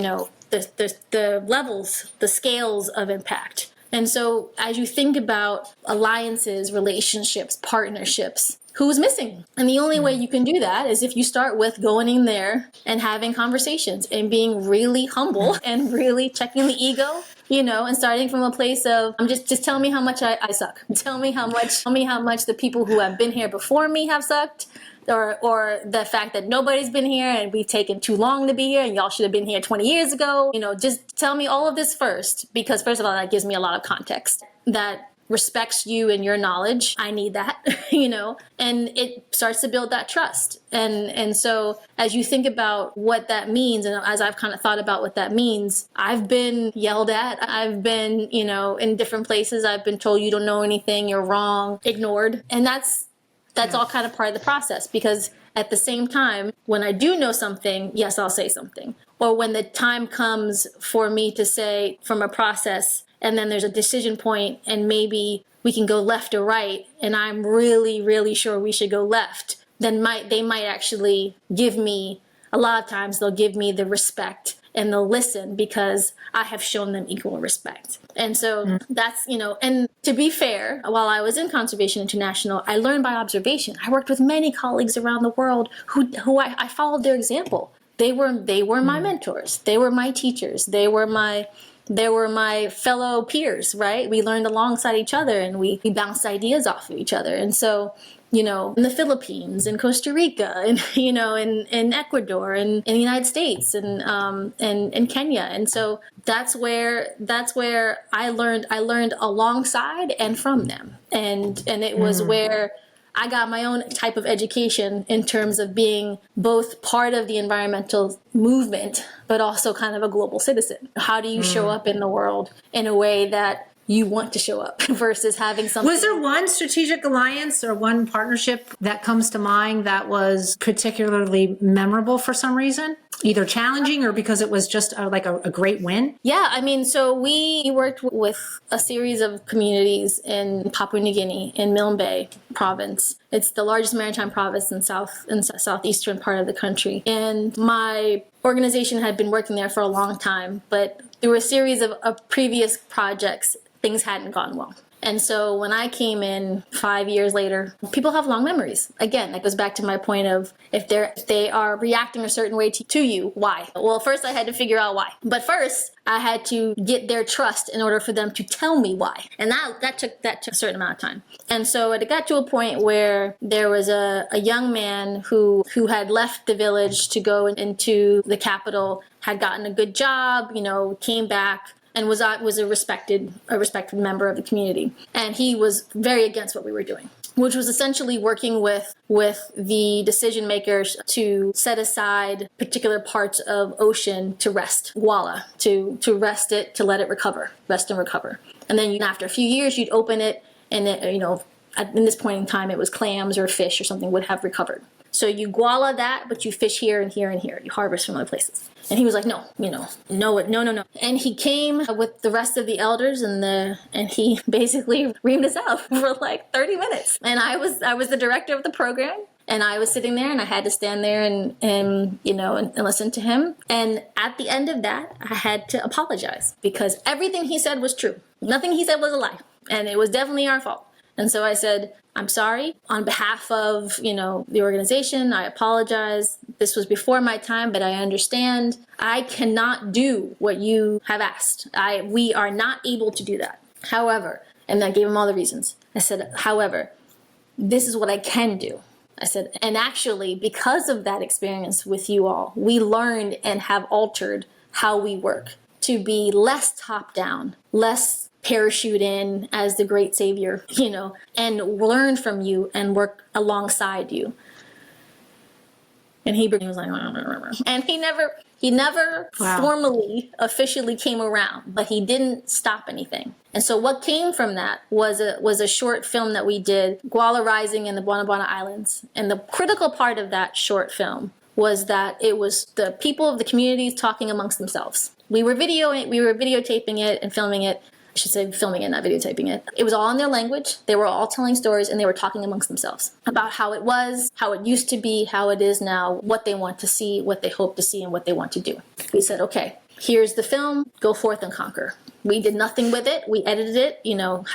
the levels, the scales of impact? And so as you think about alliances, relationships, partnerships, who's missing? And the only way you can do that is if you start with going in there and having conversations and being really humble and really checking the ego, and starting from a place of just tell me how much I suck. Tell me how much the people who have been here before me have sucked. Or the fact that nobody's been here and we've taken too long to be here and y'all should have been here 20 years ago. Just tell me all of this first, because first of all, that gives me a lot of context that respects you and your knowledge. I need that, and it starts to build that trust. And so as you think about what that means, and as I've kind of thought about what that means, I've been yelled at. I've been, in different places. I've been told you don't know anything, you're wrong, ignored. And that's all kind of part of the process, because at the same time, when I do know something, yes, I'll say something. Or when the time comes for me to say from a process, and then there's a decision point and maybe we can go left or right, and I'm really, really sure we should go left, then they might actually give me, a lot of times they'll give me the respect and they'll listen because I have shown them equal respect. And so that's, and to be fair, while I was in Conservation International, I learned by observation. I worked with many colleagues around the world who I followed their example. They were my mentors. They were my teachers. They were my fellow peers, right? We learned alongside each other and we bounced ideas off of each other. And so, in the Philippines, in Costa Rica, and in Ecuador, and in the United States, and in Kenya, and so that's where I learned alongside and from them, and it was where I got my own type of education in terms of being both part of the environmental movement, but also kind of a global citizen. How do you show up in the world in a way that you want to show up versus having something. Was there one strategic alliance or one partnership that comes to mind that was particularly memorable for some reason? Either challenging or because it was just a great win? Yeah, so we worked with a series of communities in Papua New Guinea, in Milne Bay province. It's the largest maritime province in southeastern part of the country. And my organization had been working there for a long time, but through a series of previous projects, things hadn't gone well. And so when I came in 5 years later, people have long memories. Again, that goes back to my point of if they are reacting a certain way to you, why? Well, first I had to figure out why. But first, I had to get their trust in order for them to tell me why. And that took a certain amount of time. And so it got to a point where there was a young man who had left the village to go into the capital, had gotten a good job, came back, and was a respected member of the community. And he was very against what we were doing, which was essentially working with the decision makers to set aside particular parts of ocean to rest, voila, to rest it, to let it rest and recover. And then after a few years, you'd open it, and in this point in time, it was clams or fish or something would have recovered. So you guala that, but you fish here and here and here. You harvest from other places. And he was like, no. And he came with the rest of the elders and he basically reamed us out for like 30 minutes. And I was the director of the program. And I was sitting there and I had to stand there and listen to him. And at the end of that, I had to apologize because everything he said was true. Nothing he said was a lie. And it was definitely our fault. And so I said, I'm sorry. On behalf of, the organization, I apologize. This was before my time, but I understand. I cannot do what you have asked. We are not able to do that. However, and I gave him all the reasons. I said, however, this is what I can do. I said, and actually, because of that experience with you all, we learned and have altered how we work to be less top down, less parachute in as the great savior, and learn from you and work alongside you. And he was like, and he never Wow. formally, officially came around, but he didn't stop anything. And so what came from that was a short film that we did, Guala Rising in the Buona Islands. And the critical part of that short film was that it was the people of the communities talking amongst themselves. We were videotaping it and filming it. I should say filming it, not videotaping it. It was all in their language. They were all telling stories and they were talking amongst themselves about how it was, how it used to be, how it is now, what they want to see, what they hope to see, and what they want to do. We said, okay, here's the film, go forth and conquer. We did nothing with it. We edited it,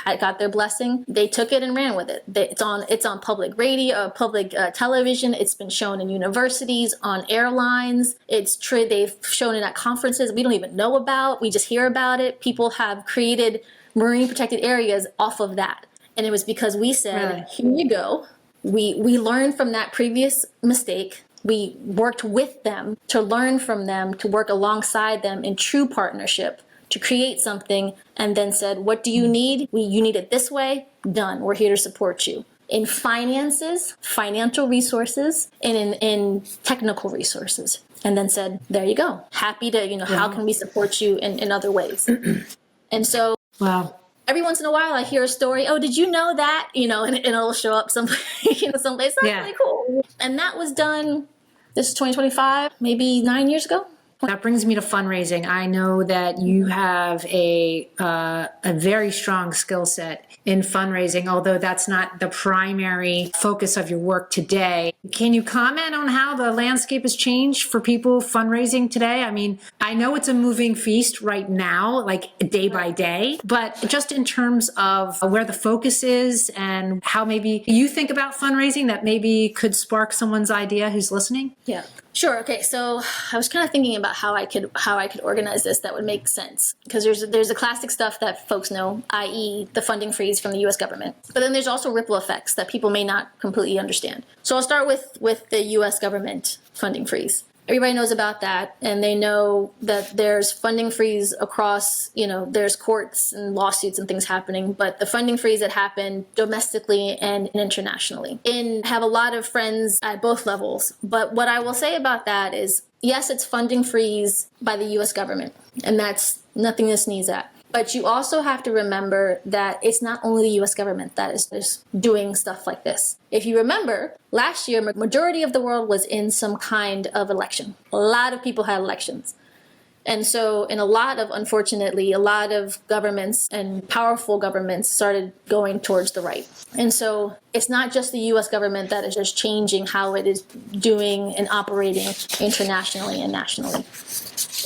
I got their blessing. They took it and ran with it. It's on public radio, public television. It's been shown in universities, on airlines. They've shown it at conferences we don't even know about. We just hear about it. People have created marine protected areas off of that. And it was because we said, Really? Here you go. We learned from that previous mistake. We worked with them to learn from them, to work alongside them in true partnership, to create something, and then said, what do you need? You need it this way? Done. We're here to support you. In finances, financial resources, and in technical resources. And then said, there you go. Happy to, how can we support you in other ways? And so Wow. every once in a while I hear a story, oh, did you know that? And it'll show up someplace. Someplace. That's really cool. And that was done, this is 2025, maybe 9 years ago. That brings me to fundraising. I know that you have a very strong skill set in fundraising, although that's not the primary focus of your work today. Can you comment on how the landscape has changed for people fundraising today? I mean, I know it's a moving feast right now, like day by day, but just in terms of where the focus is and how maybe you think about fundraising that maybe could spark someone's idea who's listening? Yeah. Sure. Okay. So I was kind of thinking about how I could organize this that would make sense, because there's the classic stuff that folks know, i.e. the funding freeze from the U.S. government. But then there's also ripple effects that people may not completely understand. So I'll start with the U.S. government funding freeze. Everybody knows about that, and they know that there's funding freeze across, there's courts and lawsuits and things happening, but the funding freeze that happened domestically and internationally. I have a lot of friends at both levels, but what I will say about that is, yes, it's funding freeze by the U.S. government, and that's nothing to sneeze at. But you also have to remember that it's not only the U.S. government that is doing stuff like this. If you remember, last year, majority of the world was in some kind of election. A lot of people had elections. And so unfortunately, a lot of governments and powerful governments started going towards the right. And so it's not just the U.S. government that is just changing how it is doing and operating internationally and nationally.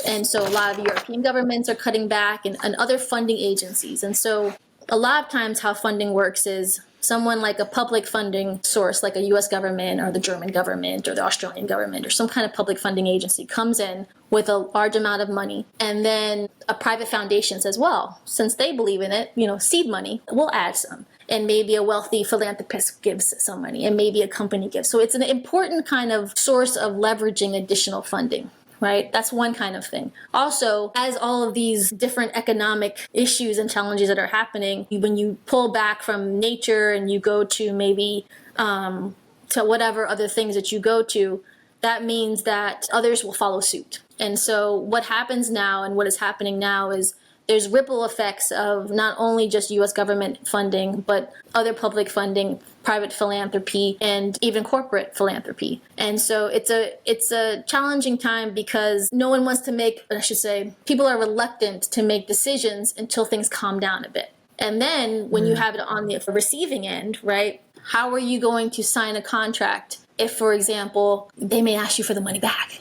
And so a lot of European governments are cutting back and other funding agencies. And so a lot of times how funding works is someone like a public funding source, like a U.S. government or the German government or the Australian government or some kind of public funding agency comes in with a large amount of money. And then a private foundation says, well, since they believe in it, seed money, we'll add some. And maybe a wealthy philanthropist gives some money, and maybe a company gives. So it's an important kind of source of leveraging additional funding. Right? That's one kind of thing. Also, as all of these different economic issues and challenges that are happening, when you pull back from nature and you go to maybe to whatever other things that you go to, that means that others will follow suit. And so what happens now and what is happening now is there's ripple effects of not only just U.S. government funding, but other public funding, private philanthropy, and even corporate philanthropy. And so it's a challenging time because no one wants to people are reluctant to make decisions until things calm down a bit. And then when you have it on the receiving end, right, how are you going to sign a contract if, for example, they may ask you for the money back.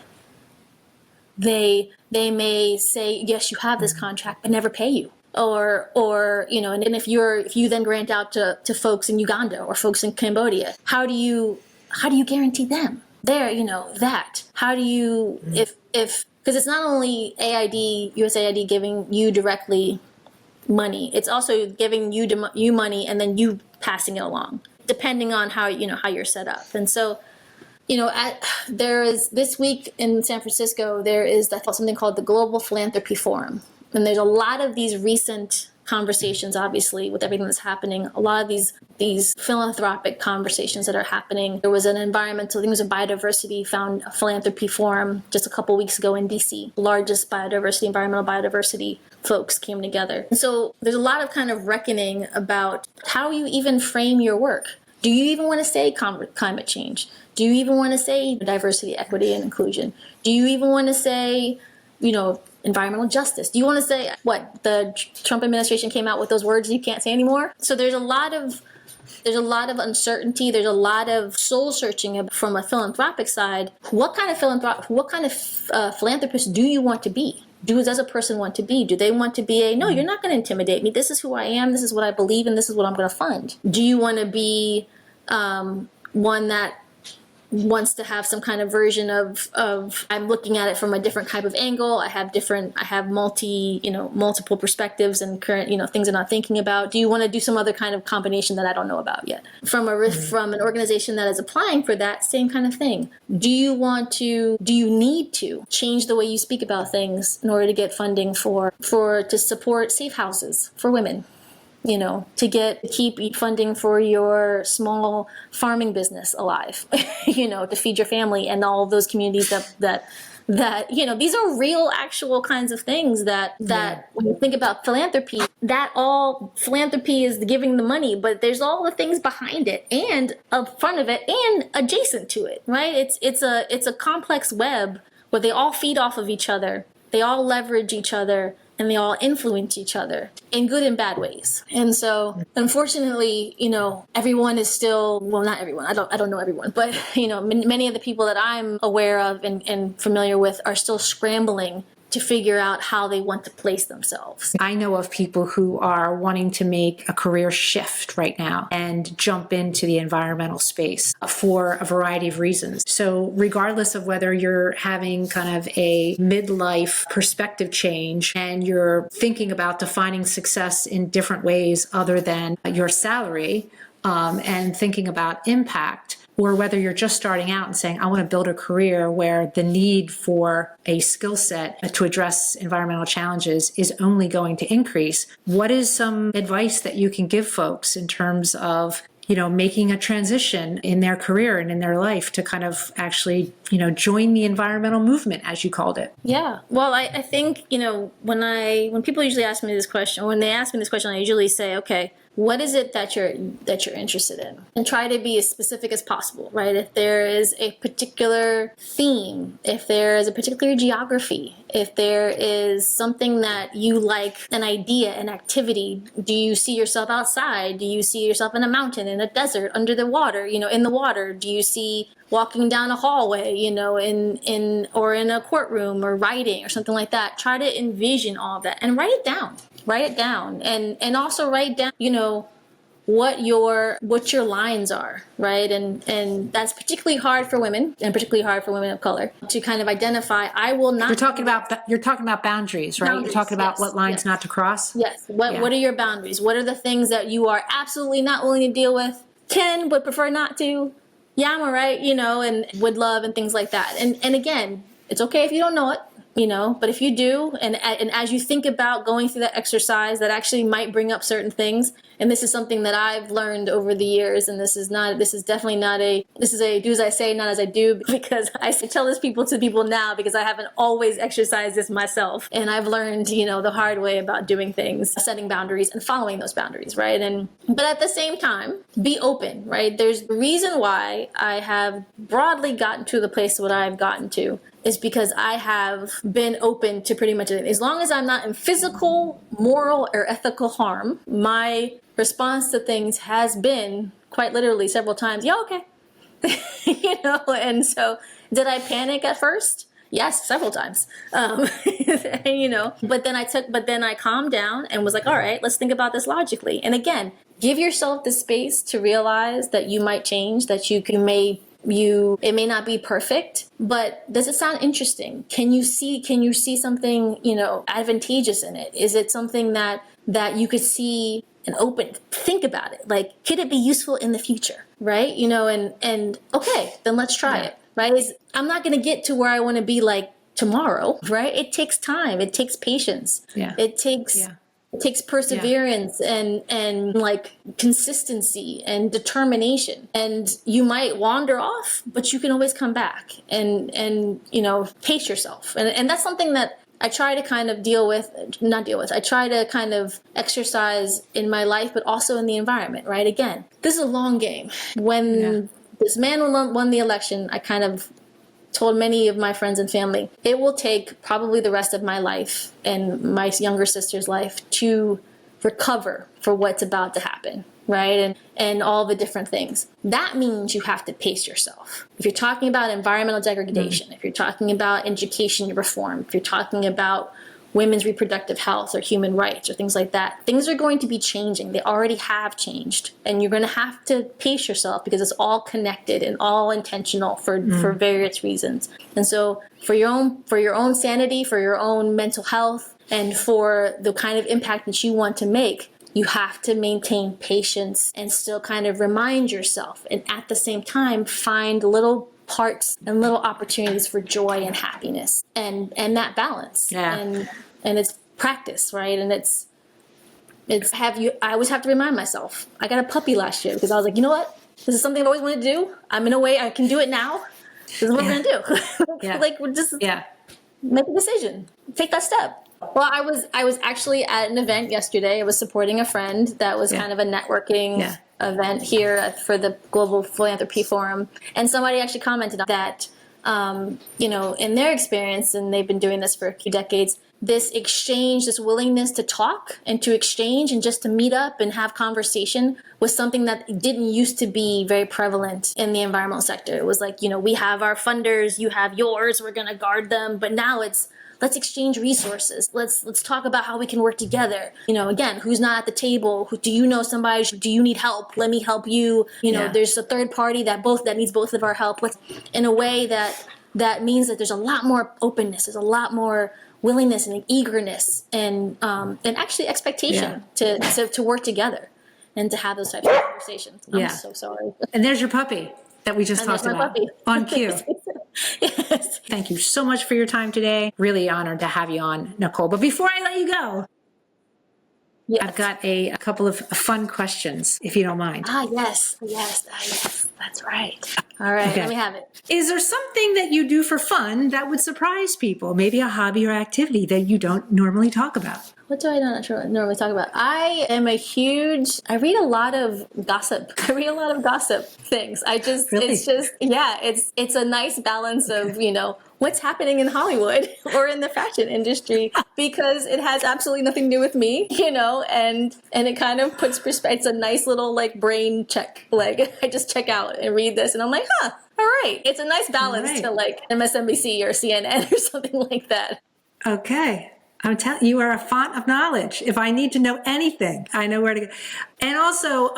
They may say, yes, you have this contract, but never pay you. Or and if you then grant out to folks in Uganda or folks in Cambodia, how do you guarantee them that? How do you, if because it's not only USAID giving you directly money, it's also giving you money and then you passing it along, depending on how you're set up. And so, there is this week in San Francisco, there is something called the Global Philanthropy Forum. And there's a lot of these recent conversations, obviously, with everything that's happening, a lot of these philanthropic conversations that are happening. There was an environmental, I think it was a biodiversity philanthropy forum just a couple weeks ago in DC. Largest environmental biodiversity folks came together. And so there's a lot of kind of reckoning about how you even frame your work. Do you even want to say climate change? Do you even want to say diversity, equity, and inclusion? Do you even want to say, environmental justice? Do you want to say what the Trump administration came out with those words you can't say anymore? So there's a lot of uncertainty. There's a lot of soul searching from a philanthropic side. What kind of philanthropist do you want to be? Does a person want to be? Do they want to be no, you're not going to intimidate me. This is who I am. This is what I believe in. This is what I'm going to fund. Do you want to be one that wants to have some kind of version of I'm looking at it from a different type of angle. I have multiple perspectives and current, things I'm not thinking about. Do you want to do some other kind of combination that I don't know about yet? From an organization that is applying for that same kind of thing. Do you need to change the way you speak about things in order to get funding to support safe houses for women? To keep funding for your small farming business alive, to feed your family and all of those communities that these are real, actual kinds of things that when you think about philanthropy, that all philanthropy is giving the money, but there's all the things behind it and up front of it and adjacent to it, right? It's a complex web where they all feed off of each other. They all leverage each other. And they all influence each other in good and bad ways. And so, unfortunately, everyone is still, well, not everyone, I don't know everyone, but, many of the people that I'm aware of and familiar with are still scrambling to figure out how they want to place themselves. I know of people who are wanting to make a career shift right now and jump into the environmental space for a variety of reasons. So regardless of whether you're having kind of a midlife perspective change and you're thinking about defining success in different ways other than your salary, and thinking about impact, or whether you're just starting out and saying, I want to build a career where the need for a skill set to address environmental challenges is only going to increase. What is some advice that you can give folks in terms of, making a transition in their career and in their life to kind of actually, join the environmental movement, as you called it? Yeah. Well, I think, when people usually ask me this question, I usually say, okay, what is it that you're interested in? And try to be as specific as possible, right? If there is a particular theme, if there is a particular geography, if there is something that you like, an idea, an activity, do you see yourself outside? Do you see yourself in a mountain, in a desert, under the water, in the water? Do you see walking down a hallway, in a courtroom or writing or something like that? Try to envision all of that and write it down. And also write down, what your lines are, right? And that's particularly hard for women, and particularly hard for women of color, to kind of identify. I will not. You're talking about boundaries, right? You're talking about what lines not to cross. Yes. What are your boundaries? What are the things that you are absolutely not willing to deal with? Can but prefer not to. Yeah, I'm all right, and would love and things like that. And again, it's okay if you don't know it. But if you do, and as you think about going through that exercise, that actually might bring up certain things. And this is something that I've learned over the years. And this is definitely not this is a do as I say, not as I do, because I tell this to people now because I haven't always exercised this myself. And I've learned, the hard way about doing things, setting boundaries and following those boundaries, right? But at the same time, be open, right? There's a reason why I have broadly gotten to the place that I've gotten to. Is because I have been open to pretty much anything. As long as I'm not in physical, moral, or ethical harm, my response to things has been quite literally several times, yeah, okay. And so did I panic at first? Yes, several times. But then I calmed down and was like, all right, let's think about this logically. And again, give yourself the space to realize that you might change, that it may not be perfect, but does it sound interesting? Can you see something, advantageous in it? Is it something that you could see and think about it? Like, could it be useful in the future? Right? And okay, then let's try it. Right? I'm not going to get to where I want to be like tomorrow, right? It takes time. It takes patience. Yeah. It takes perseverance and like consistency and determination. And you might wander off, but you can always come back and pace yourself. And that's something that I try to kind of I try to kind of exercise in my life, but also in the environment, right? Again, this is a long game. When this man won the election, I kind of told many of my friends and family, it will take probably the rest of my life and my younger sister's life to recover for what's about to happen, right? And all the different things. That means you have to pace yourself. If you're talking about environmental degradation, if you're talking about education reform, if you're talking about women's reproductive health or human rights or things like that, things are going to be changing. They already have changed. And you're going to have to pace yourself because it's all connected and all intentional for various reasons. And so for your own sanity, for your own mental health, and for the kind of impact that you want to make, you have to maintain patience and still kind of remind yourself. And at the same time, find little parts and little opportunities for joy and happiness and that balance. And it's practice, right? And I always have to remind myself. I got a puppy last year because I was like, you know what? This is something I've always wanted to do. I'm in a way I can do it now. This is what we're gonna do. Make a decision. Take that step. Well, I was actually at an event yesterday. I was supporting a friend that was kind of a networking event here for the Global Philanthropy Forum. And somebody actually commented on that, in their experience, and they've been doing this for a few decades, this exchange, this willingness to talk and to exchange and just to meet up and have conversation was something that didn't used to be very prevalent in the environmental sector. It was like, we have our funders, you have yours, we're going to guard them. But now it's, let's exchange resources. Let's talk about how we can work together. Again, who's not at the table? Do you know somebody? Do you need help? Let me help you. There's a third party that needs both of our help. In a way that means that there's a lot more openness. There's a lot more willingness and eagerness and actually expectation to work together and to have those types of conversations. I'm so sorry. And there's your puppy that we just talked about on cue. Yes. Thank you so much for your time today. Really honored to have you on, Niquole. But before I let you go, I've got a couple of fun questions, if you don't mind. Yes, that's right. All right, Let me have it. Is there something that you do for fun that would surprise people? Maybe a hobby or activity that you don't normally talk about? What do I not normally talk about? I read a lot of gossip. I read a lot of gossip things. It's a nice balance of, what's happening in Hollywood or in the fashion industry, because it has absolutely nothing to do with me, and it kind of puts perspective. It's a nice little brain check. I just check out and read this and I'm like, all right. It's a nice balance to MSNBC or CNN or something like that. Okay. I'm telling you, are a font of knowledge. If I need to know anything, I know where to go. And also,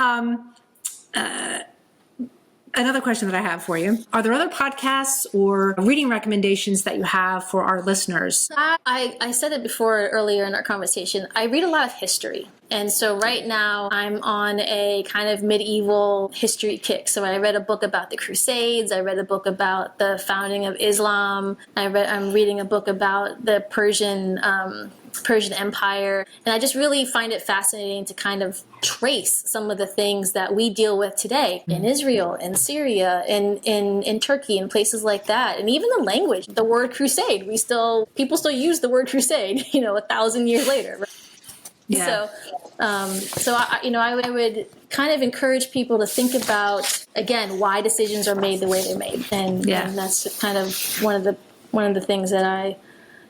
another question that I have for you. Are there other podcasts or reading recommendations that you have for our listeners? I said it earlier in our conversation. I read a lot of history. And so right now I'm on a kind of medieval history kick. So I read a book about the Crusades. I read a book about the founding of Islam. I'm reading a book about the Persian Empire. And I just really find it fascinating to kind of trace some of the things that we deal with today in Israel, in Syria, in Turkey, and places like that. And even the language, the word crusade, people still use the word crusade, 1,000 years later. Right? Yeah. So I would kind of encourage people to think about, again, why decisions are made the way they're made. And that's kind of one of the things that I,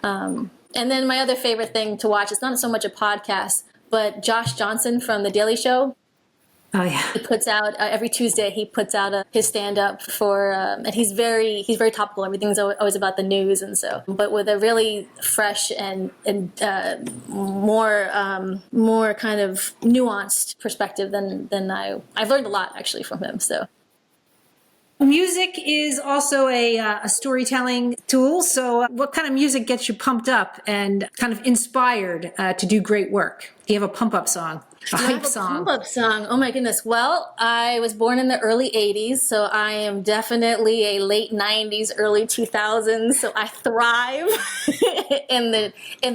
and then my other favorite thing to watch, it's not so much a podcast, but Josh Johnson from The Daily Show. Oh yeah. He puts out every Tuesday. He puts out his stand up for, and he's very topical. Everything's always about the news, and so, but with a really fresh and more kind of nuanced perspective than I've learned a lot actually from him. So. Music is also a storytelling tool. So what kind of music gets you pumped up and kind of inspired to do great work? Do you have a pump-up song? A hype song? Pump-up song. Oh my goodness. Well, I was born in the early 80s, so I am definitely a late 90s, early 2000s. So I thrive in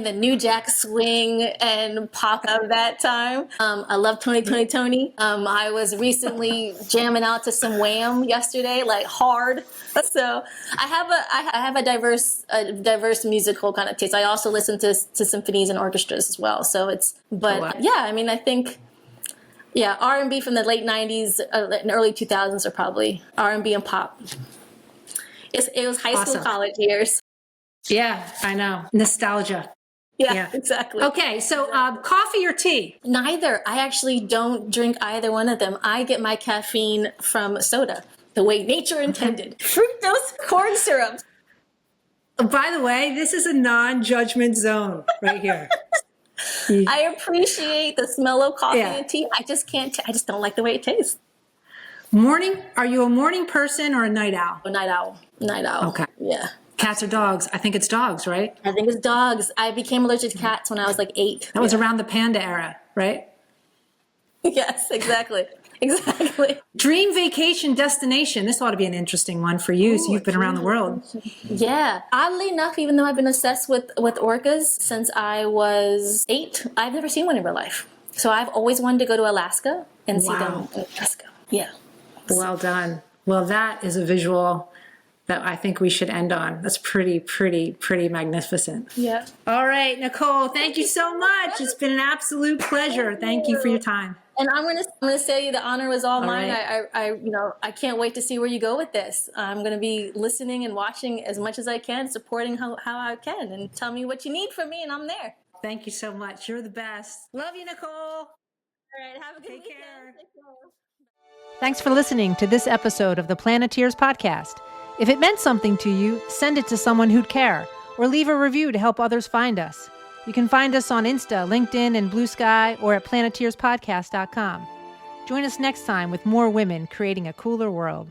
the new jack swing and pop of that time. I love Tony. I was recently jamming out to some Wham yesterday, like hard. So I have a diverse musical kind of taste. I also listen to symphonies and orchestras as well. So yeah, I mean, I think, yeah, R&B from the late 90s and early 2000s are probably R&B and pop. It was high school, college years. Yeah, I know. Nostalgia. Yeah, exactly. Okay, so coffee or tea? Neither. I actually don't drink either one of them. I get my caffeine from soda, the way nature intended. Fructose corn syrup. By the way, this is a non-judgment zone right here. I appreciate the smell of coffee and tea. I just can't. I just don't like the way it tastes. Morning? Are you a morning person or a night owl? A night owl. Night owl. Okay. Yeah. Cats or dogs? I think it's dogs, right? I think it's dogs. I became allergic to cats when I was like 8. That was around the panda era, right? Yes, exactly. Exactly. Dream vacation destination. This ought to be an interesting one for you. So you've been around the world. Yeah. Oddly enough, even though I've been obsessed with orcas since I was 8, I've never seen one in real life. So I've always wanted to go to Alaska and see them in Alaska. Yeah. Well done. Well, that is a visual that I think we should end on. That's pretty magnificent. Yeah. All right, Niquole, thank you so much. It's been an absolute pleasure. Thank you for your time. And I'm gonna say the honor was all mine. Right. I can't wait to see where you go with this. I'm gonna be listening and watching as much as I can, supporting how I can, and tell me what you need from me, and I'm there. Thank you so much. You're the best. Love you, Niquole. All right, have a good Take weekend. care. Take care. Thanks for listening to this episode of the Planeteers Podcast. If it meant something to you, send it to someone who'd care, or leave a review to help others find us. You can find us on Insta, LinkedIn, and Blue Sky, or at planeteerspodcast.com. Join us next time with more women creating a cooler world.